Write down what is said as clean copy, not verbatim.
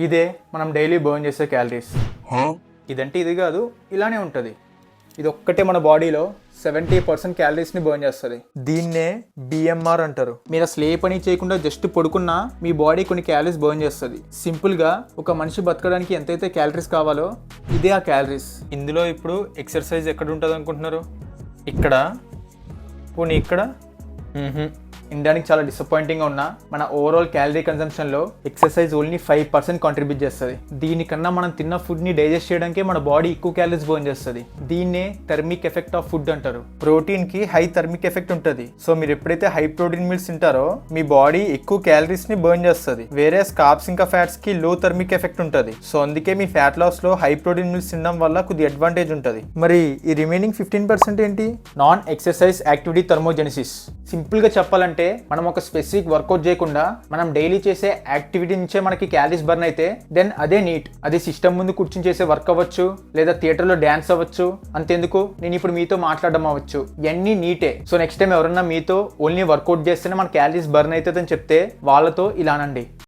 ఇదే మనం daily burn చేసే క్యాలరీస్. ఇదంటే ఇది కాదు, ఇలానే ఉంటుంది. ఇది ఒక్కటే మన బాడీలో 70% క్యాలరీస్ని బర్న్ చేస్తుంది. దీన్నే బిఎంఆర్ అంటారు. మీరు అసలు ఏ పని చేయకుండా జస్ట్ పడుకున్నా మీ బాడీ కొన్ని క్యాలరీస్ బర్న్ చేస్తుంది. సింపుల్గా ఒక మనిషి బతకడానికి ఎంతైతే క్యాలరీస్ కావాలో ఇదే ఆ క్యాలరీస్. ఇందులో ఇప్పుడు ఎక్సర్సైజ్ ఎక్కడ ఉంటుంది అనుకుంటున్నారు? ఇక్కడ, పోనీ ఇక్కడ. ఇండియానికి చాలా డిసప్పాయింటింగ్గా ఉన్న మన ఓవరాల్ క్యాలరీ కన్సంప్షన్లో ఎక్సర్సైజ్ ఓన్లీ 5% కాంట్రిబ్యూట్ చేస్తుంది. దీనికన్నా మనం తిన్న ఫుడ్ని డైజెస్ట్ చేయడానికే మన బాడీ ఎక్కువ క్యాలరీస్ బర్న్ చేస్తుంది. దీన్నే థర్మిక్ ఎఫెక్ట్ ఆఫ్ ఫుడ్ అంటారు. ప్రోటీన్కి హై థర్మిక్ ఎఫెక్ట్ ఉంటుంది. సో మీరు ఎప్పుడైతే హై ప్రోటీన్ మీల్స్ తింటారో మీ బాడీ ఎక్కువ క్యాలరీస్ని బర్న్ చేస్తుంది. వేరే కార్బ్స్ ఇంకా ఫ్యాట్స్కి లో థర్మిక్ ఎఫెక్ట్ ఉంటుంది. సో అందుకే మీ ఫ్యాట్ లాస్లో హై ప్రోటీన్ మీల్స్ తినడం వల్ల కొద్ది అడ్వాంటేజ్ ఉంటుంది. మరి ఈ రిమైనింగ్ 15% ఏంటి? Non exercise activity thermogenesis. సింపుల్గా చెప్పాలంటే మనం ఒక స్పెసిఫిక్ వర్కౌట్ చేయకుండా మనం డైలీ చేసే యాక్టివిటీ నుంచే మనకి క్యాలరీస్ బర్న్ అయితే దెన్ అదే నీట్. అది సిస్టమ్ ముందు కూర్చొని చేసే వర్క్ అవ్వచ్చు, లేదా థియేటర్లో డ్యాన్స్ అవ్వచ్చు. అంతెందుకు, నేను ఇప్పుడు మీతో మాట్లాడడం అవ్వచ్చు, ఇవన్నీ నీటే. సో నెక్స్ట్ టైం ఎవరన్నా మీతో ఓన్లీ వర్కౌట్ చేస్తేనే మన క్యాలరీస్ బర్న్ అవుతుందని చెప్తే వాళ్ళతో ఇలానండి.